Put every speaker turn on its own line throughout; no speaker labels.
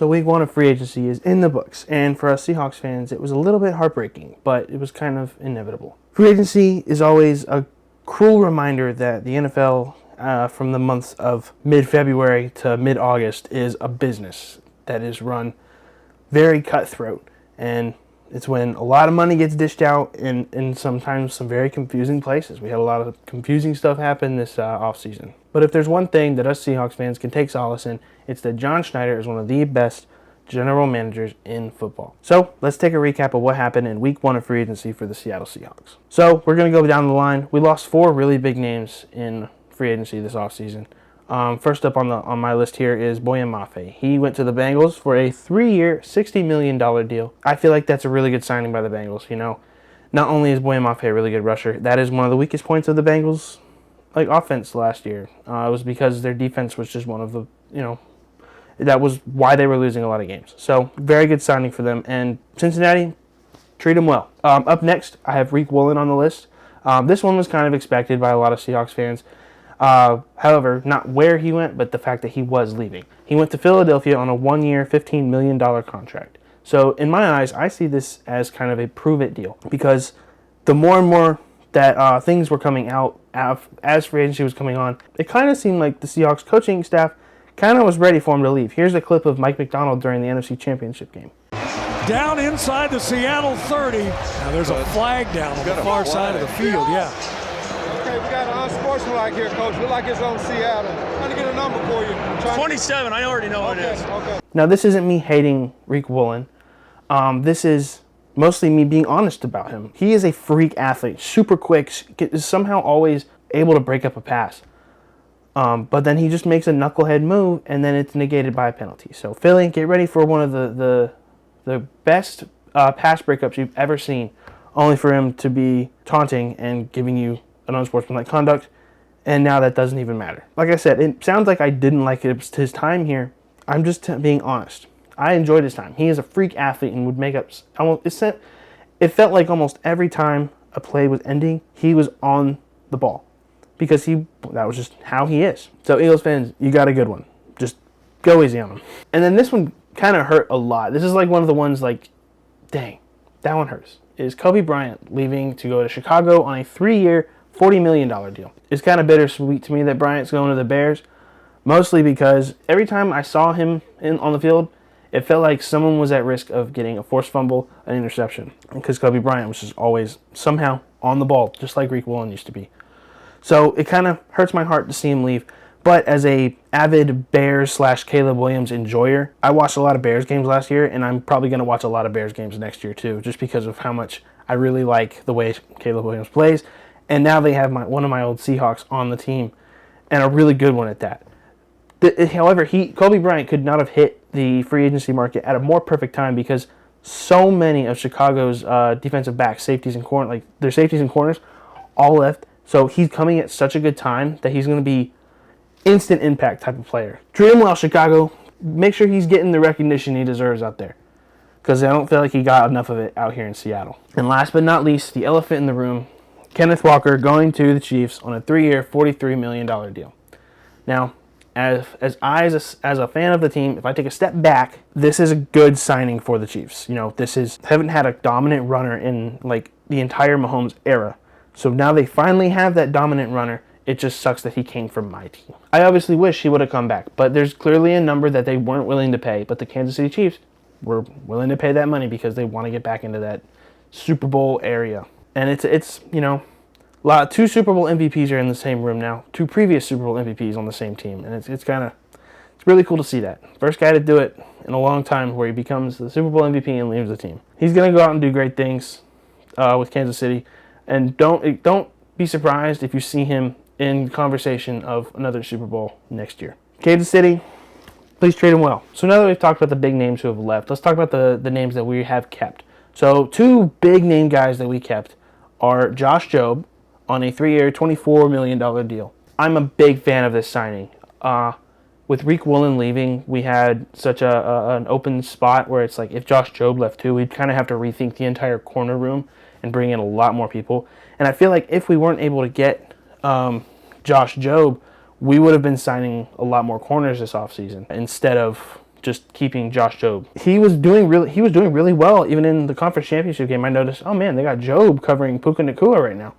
So week 1 of free agency is in the books, and for us Seahawks fans, it was a little bit heartbreaking, but it was kind of inevitable. Free agency is always a cruel reminder that the NFL, from the months of mid-February to mid-August, is a business that is run very cutthroat, and it's when a lot of money gets dished out in sometimes some very confusing places. We had a lot of confusing stuff happen this offseason. But if there's one thing that us Seahawks fans can take solace in, it's that John Schneider is one of the best general managers in football. So let's take a recap of what happened in week 1 of free agency for the Seattle Seahawks. So we're going to go down the line. We lost 4 really big names in free agency this offseason. First up on my list here is Boyan Mafe. He went to the Bengals for a 3-year, $60 million deal. I feel like that's a really good signing by the Bengals. You know, not only is Boyan Mafe a really good rusher, that is one of the weakest points of the Bengals offense last year. It was because their defense was just one of the, that was why they were losing a lot of games. So very good signing for them. And Cincinnati, treat them well. Up next, I have Riq Woolen on the list. This one was kind of expected by a lot of Seahawks fans. However, not where he went, but the fact that he was leaving. He went to Philadelphia on a 1-year, $15 million contract. So in my eyes, I see this as kind of a prove-it deal, because the more and more that things were coming out as free agency was coming on, it kind of seemed like the Seahawks coaching staff kind of was ready for him to leave. Here's a clip of Mike McDonald during the NFC Championship game.
Down inside the Seattle 30. Now there's a flag down on the far side of the field, yeah.
Okay, we got an unsportsmanlike here, Coach. Look like it's on Seattle. I'm trying to get a number for you.
27, I already know what it is.
Okay.
Now, this isn't me hating Riq Woolen. This is mostly me being honest about him. He is a freak athlete, super quick, is somehow always able to break up a pass. But then he just makes a knucklehead move, and then it's negated by a penalty. So, Philly, get ready for one of the best pass breakups you've ever seen, only for him to be taunting and giving you an unsportsmanlike conduct, and now that doesn't even matter. Like I said, it sounds like I didn't like his time here. I'm just being honest. I enjoyed his time. He is a freak athlete and would make up. It felt like almost every time a play was ending, he was on the ball, because that was just how he is. So Eagles fans, you got a good one. Just go easy on him. And then this one kind of hurt a lot. This is like one of the ones like, dang, that one hurts. Is Kobe Bryant leaving to go to Chicago on a 3-year, $40 million deal. It's kind of bittersweet to me that Bryant's going to the Bears, mostly because every time I saw him on the field, it felt like someone was at risk of getting a forced fumble, an interception, because Kobe Bryant was just always somehow on the ball, just like Riq Woolen used to be. So it kind of hurts my heart to see him leave. But as a avid Bears/Caleb Williams enjoyer, I watched a lot of Bears games last year, and I'm probably going to watch a lot of Bears games next year too, just because of how much I really like the way Caleb Williams plays. And now they have one of my old Seahawks on the team, and a really good one at that. However, Kobe Bryant could not have hit the free agency market at a more perfect time, because so many of Chicago's defensive backs, safeties and their safeties and corners, all left. So he's coming at such a good time that he's going to be instant impact type of player. Treat him well, Chicago. Make sure he's getting the recognition he deserves out there, because I don't feel like he got enough of it out here in Seattle. And last but not least, the elephant in the room, Kenneth Walker going to the Chiefs on a 3-year, $43 million deal. Now, as a fan of the team, if I take a step back, this is a good signing for the Chiefs. Haven't had a dominant runner in like the entire Mahomes era. So now they finally have that dominant runner. It just sucks that he came from my team. I obviously wish he would have come back, but there's clearly a number that they weren't willing to pay. But the Kansas City Chiefs were willing to pay that money because they want to get back into that Super Bowl area. And it's 2 Super Bowl MVPs are in the same room now. 2 previous Super Bowl MVPs on the same team, and it's really cool to see that. First guy to do it in a long time, where he becomes the Super Bowl MVP and leaves the team. He's gonna go out and do great things with Kansas City, and don't be surprised if you see him in conversation of another Super Bowl next year. Kansas City, please treat him well. So now that we've talked about the big names who have left, let's talk about the names that we have kept. So 2 big name guys that we kept are Josh Jobe on a 3-year, $24 million deal. I'm a big fan of this signing. With Riq Woolen leaving, we had such an open spot where it's like if Josh Jobe left too, we'd kind of have to rethink the entire corner room and bring in a lot more people. And I feel like if we weren't able to get Josh Jobe, we would have been signing a lot more corners this offseason instead of just keeping Josh Jobe. He was doing really well even in the conference championship game. I noticed, oh man, they got Jobe covering Puka Nacua right now.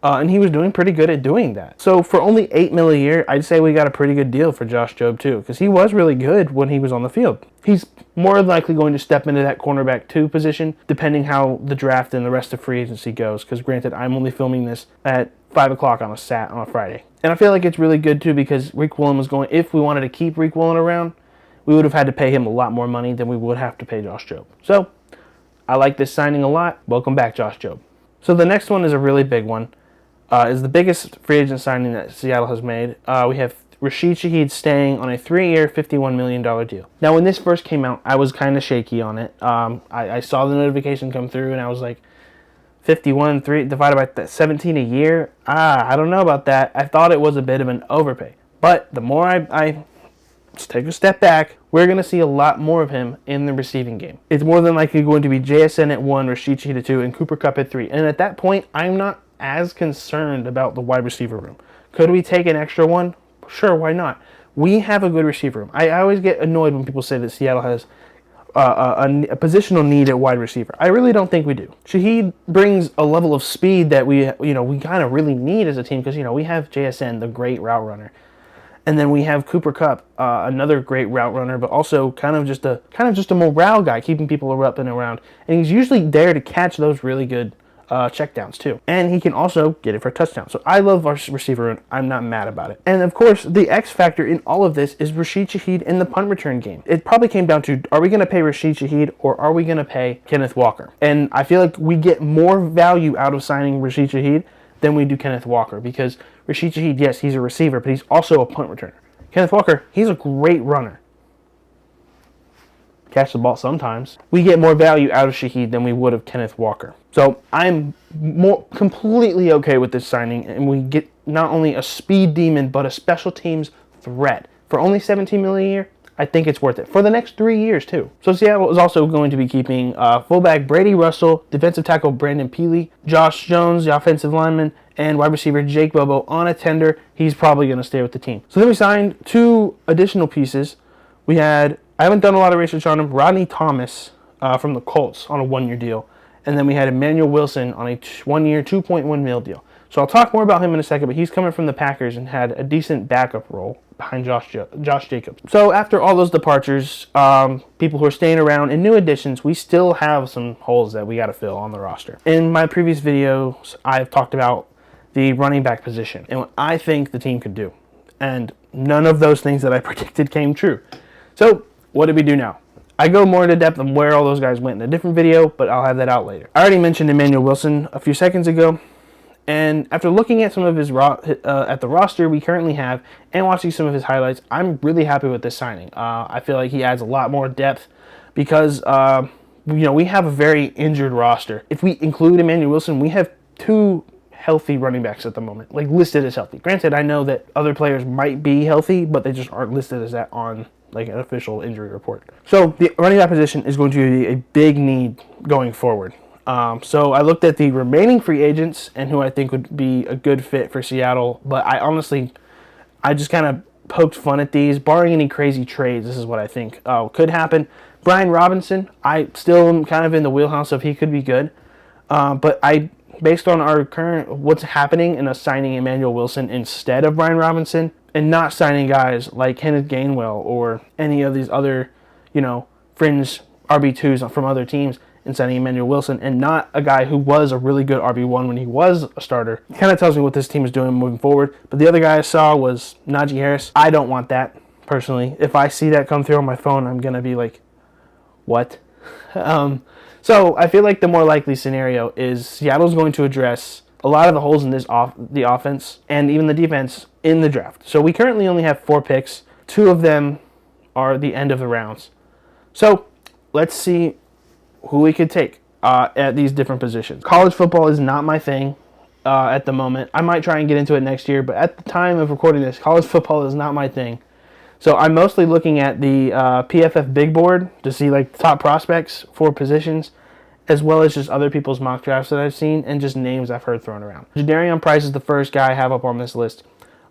And he was doing pretty good at doing that. So for only $8 million a year, I'd say we got a pretty good deal for Josh Jobe too, because he was really good when he was on the field. He's more than likely going to step into that cornerback 2 position, depending how the draft and the rest of free agency goes. Because granted, I'm only filming this at 5 o'clock on a Friday. And I feel like it's really good too, because Rick Woolen was going, if we wanted to keep Rick Woolen around, we would have had to pay him a lot more money than we would have to pay Josh Jobe. So I like this signing a lot. Welcome back, Josh Jobe. So the next one is a really big one. Is the biggest free agent signing that Seattle has made. We have Rashid Shaheed staying on a 3-year, $51 million deal. Now, when this first came out, I was kind of shaky on it. I saw the notification come through, and I was like, 51, 3 divided by 17 a year? I don't know about that. I thought it was a bit of an overpay. But the more I take a step back, we're going to see a lot more of him in the receiving game. It's more than likely going to be JSN at 1, Rashid Shaheed at 2, and Cooper Kupp at 3. And at that point, I'm not as concerned about the wide receiver room. Could we take an extra one? Sure, why not? We have a good receiver room. I always get annoyed when people say that Seattle has a positional need at wide receiver. I really don't think we do. Shaheed brings a level of speed that we kind of really need as a team, because we have JSN, the great route runner, and then we have Cooper Kupp, another great route runner, but also kind of just a morale guy, keeping people up and around. And he's usually there to catch those really good checkdowns too, and he can also get it for a touchdown. So I love our receiver, and I'm not mad about it. And of course, the X factor in all of this is Rashid Shaheed in the punt return game. It probably came down to, are we going to pay Rashid Shaheed or are we going to pay Kenneth Walker? And I feel like we get more value out of signing Rashid Shaheed than we do Kenneth Walker, because Rashid Shaheed, yes, he's a receiver, but he's also a punt returner. Kenneth Walker, he's a great runner. Catch the ball sometimes. We get more value out of Shaheed than we would of Kenneth Walker. So I'm completely okay with this signing, and we get not only a speed demon, but a special teams threat. For only $17 million a year, I think it's worth it. For the next 3 years, too. So Seattle is also going to be keeping fullback Brady Russell, defensive tackle Brandon Peely, Josh Jones, the offensive lineman, and wide receiver Jake Bobo on a tender. He's probably going to stay with the team. So then we signed 2 additional pieces. We had, I haven't done a lot of research on him, Rodney Thomas from the Colts on a 1-year deal. And then we had Emmanuel Wilson on a 1-year, $2.1 million deal. So I'll talk more about him in a second, but he's coming from the Packers and had a decent backup role behind Josh Jacobs. So after all those departures, people who are staying around, and new additions, we still have some holes that we got to fill on the roster. In my previous videos, I've talked about the running back position and what I think the team could do. And none of those things that I predicted came true. So what do we do now? I go more into depth on where all those guys went in a different video, but I'll have that out later. I already mentioned Emmanuel Wilson a few seconds ago, and after looking at some of his at the roster we currently have and watching some of his highlights, I'm really happy with this signing. I feel like he adds a lot more depth because we have a very injured roster. If we include Emmanuel Wilson, we have 2 healthy running backs at the moment, like listed as healthy. Granted, I know that other players might be healthy, but they just aren't listed as that on like an official injury report. So the running back position is going to be a big need going forward. So I looked at the remaining free agents and who I think would be a good fit for Seattle, but I just kind of poked fun at these. Barring any crazy trades, this is what I think could happen. Brian Robinson, I still am kind of in the wheelhouse of he could be good, but based on our current what's happening and us signing Emmanuel Wilson instead of Brian Robinson, and not signing guys like Kenneth Gainwell or any of these other, fringe RB2s from other teams, and signing Emmanuel Wilson, and not a guy who was a really good RB1 when he was a starter, it kind of tells me what this team is doing moving forward. But the other guy I saw was Najee Harris. I don't want that, personally. If I see that come through on my phone, I'm going to be like, what? So I feel like the more likely scenario is Seattle's going to address a lot of the holes in the offense and even the defense in the draft. So we currently only have 4 picks. 2 of them are the end of the rounds. So let's see who we could take at these different positions. College football is not my thing at the moment. I might try and get into it next year, but at the time of recording this, college football is not my thing. So I'm mostly looking at the PFF Big Board to see like the top prospects for positions, as well as just other people's mock drafts that I've seen and just names I've heard thrown around. Jadarian Price is the first guy I have up on this list.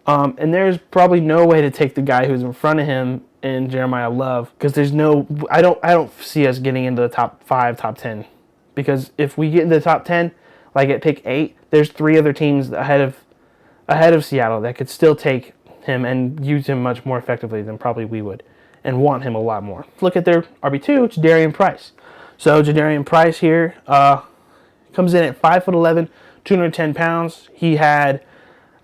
And there's probably no way to take the guy who's in front of him in Jeremiah Love, because there's no, I don't see us getting into the top 5, top 10. Because if we get into the top 10, like at pick 8, there's 3 other teams ahead of Seattle that could still take him and use him much more effectively than probably we would, and want him a lot more. Look at their RB2, Jadarian Price. So Jadarian Price here comes in at 5'11", 210 pounds. He had,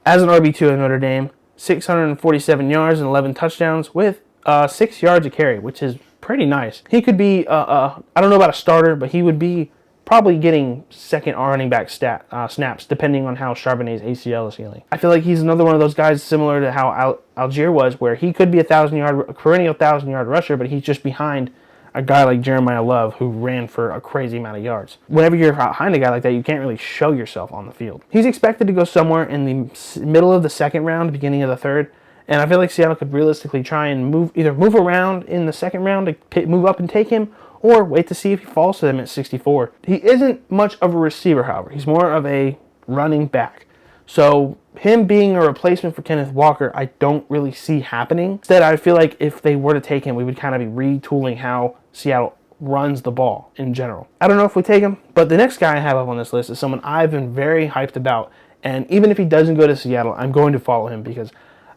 as an RB2 at Notre Dame, 647 yards and 11 touchdowns with 6 yards a carry, which is pretty nice. He could be, I don't know about a starter, but he would be probably getting second running back snaps, depending on how Charbonnet's ACL is healing. I feel like he's another one of those guys similar to how Algier was, where he could be a perennial 1,000-yard rusher, but he's just behind a guy like Jeremiah Love, who ran for a crazy amount of yards. Whenever you're behind a guy like that, you can't really show yourself on the field. He's expected to go somewhere in the middle of the second round, beginning of the third, and I feel like Seattle could realistically try and move around in the second round to move up and take him, or wait to see if he falls to them at 64. He isn't much of a receiver, however. He's more of a running back. So him being a replacement for Kenneth Walker, I don't really see happening. Instead, I feel like if they were to take him, we would kind of be retooling how Seattle runs the ball in general. I don't know if we take him, but the next guy I have up on this list is someone I've been very hyped about. And even if he doesn't go to Seattle, I'm going to follow him because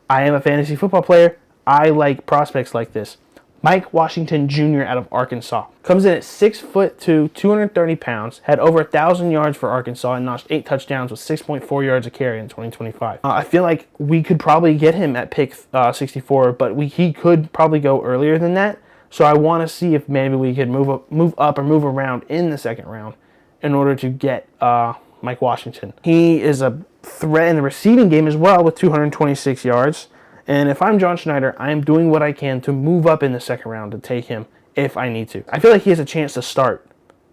I am a fantasy football player. I like prospects like this. Mike Washington Jr. out of Arkansas. Comes in at 6'2", 230 pounds, had over 1,000 yards for Arkansas, and notched 8 touchdowns with 6.4 yards a carry in 2025. I feel like we could probably get him at pick 64, but he could probably go earlier than that. So I want to see if maybe we could move up or move around in the second round in order to get Mike Washington. He is a threat in the receiving game as well with 226 yards. And if I'm John Schneider, I am doing what I can to move up in the second round to take him if I need to. I feel like he has a chance to start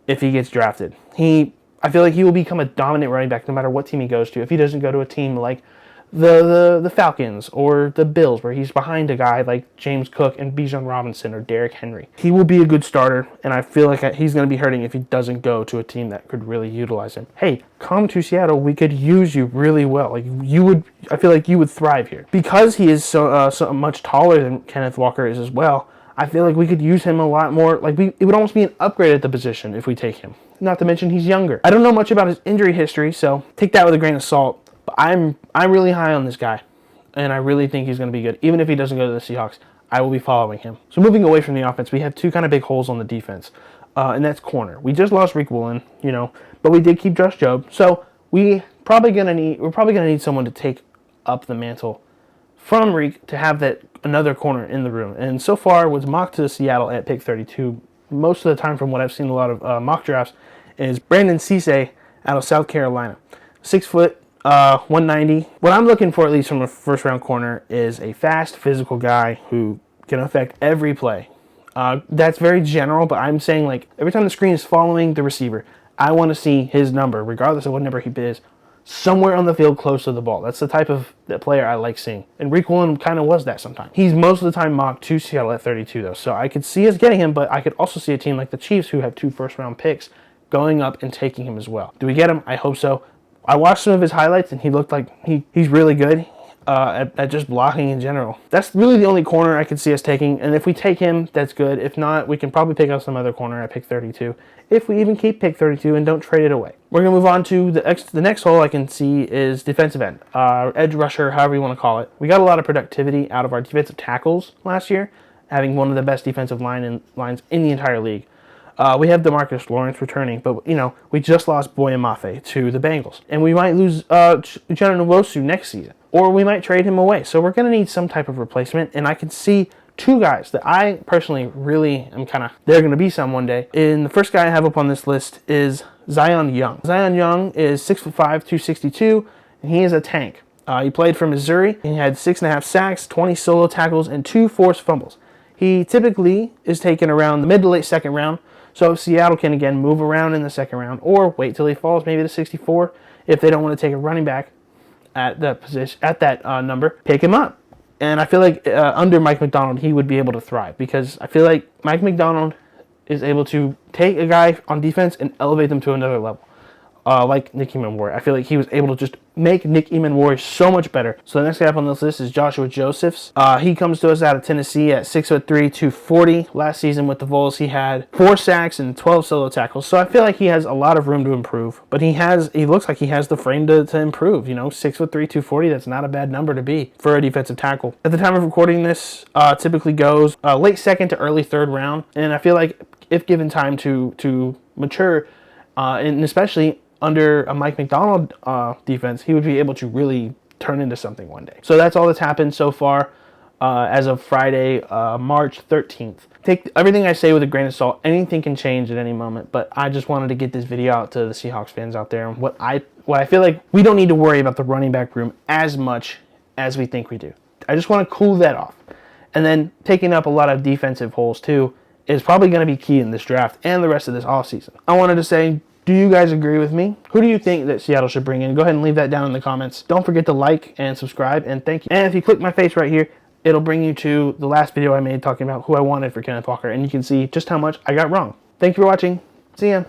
if he gets drafted. I feel like he will become a dominant running back no matter what team he goes to. If he doesn't go to a team like the Falcons or the Bills, where he's behind a guy like James Cook and Bijan Robinson or Derrick Henry, he will be a good starter, and I feel like he's going to be hurting if he doesn't go to a team that could really utilize him. Hey, come to Seattle. We could use you really well. Like I feel like you would thrive here because he is so much taller than Kenneth Walker is as well. I feel like we could use him a lot more. Like it would almost be an upgrade at the position if we take him. Not to mention he's younger. I don't know much about his injury history, so take that with a grain of salt. But I'm really high on this guy, and I really think he's going to be good. Even if he doesn't go to the Seahawks, I will be following him. So moving away from the offense, we have 2 kind of big holes on the defense, and that's corner. We just lost Rick Woolen, but we did keep Josh Jobe. So we're probably gonna need someone to take up the mantle from Reek to have that another corner in the room. And so far, was mocked to Seattle at pick 32. Most of the time, from what I've seen a lot of mock drafts, is Brandon Cisse out of South Carolina, 6 foot. 190. What I'm looking for, at least from a first-round corner, is a fast, physical guy who can affect every play. That's very general, but I'm saying, like, every time the screen is following the receiver, I want to see his number, regardless of what number he is, somewhere on the field close to the ball. That's the type of player I like seeing. And Rick Woolen kind of was that sometimes. He's most of the time mocked to Seattle at 32, though, so I could see us getting him, but I could also see a team like the Chiefs, who have 2 first-round picks, going up and taking him as well. Do we get him? I hope so. I watched some of his highlights, and he looked like he's really good at just blocking in general. That's really the only corner I could see us taking, and if we take him, that's good. If not, we can probably pick up some other corner at pick 32, if we even keep pick 32 and don't trade it away. We're going to move on to the next hole I can see is defensive end, edge rusher, however you want to call it. We got a lot of productivity out of our defensive tackles last year, having one of the best defensive lines in the entire league. We have DeMarcus Lawrence returning, but, we just lost Boye Mafe to the Bengals. And we might lose Uchenna Nwosu next season, or we might trade him away. So we're going to need some type of replacement, and I can see 2 guys that I personally really am they're going to be some one day. And the first guy I have up on this list is Zion Young. Zion Young is 6'5", 262, and he is a tank. He played for Missouri. He had 6.5 sacks, 20 solo tackles, and 2 forced fumbles. He typically is taken around the mid to late second round. So Seattle can, again, move around in the second round or wait till he falls maybe to 64 if they don't want to take a running back at that position, at that number, pick him up. And I feel like under Mike Macdonald, he would be able to thrive because I feel like Mike Macdonald is able to take a guy on defense and elevate them to another level. like Nick Emanwari. I feel like he was able to just make Nick Emanwari so much better. So the next guy up on this list is Joshua Josephs. He comes to us out of Tennessee at 6'3", 240. Last season with the Vols, he had 4 sacks and 12 solo tackles. So I feel like he has a lot of room to improve. But he looks like he has the frame to improve. 6'3", 240, that's not a bad number to be for a defensive tackle. At the time of recording this, typically goes late second to early third round. And I feel like if given time to mature, and especially under a Mike McDonald defense, he would be able to really turn into something one day. So that's all that's happened so far as of Friday, March 13th. Take everything I say with a grain of salt. Anything can change at any moment, but I just wanted to get this video out to the Seahawks fans out there. And what I feel like we don't need to worry about the running back room as much as we think we do. I just want to cool that off. And then taking up a lot of defensive holes too is probably going to be key in this draft and the rest of this offseason. I wanted to say, do you guys agree with me? Who do you think that Seattle should bring in? Go ahead and leave that down in the comments. Don't forget to like and subscribe, and thank you. And if you click my face right here, it'll bring you to the last video I made talking about who I wanted for Kenneth Walker, and you can see just how much I got wrong. Thank you for watching. See ya.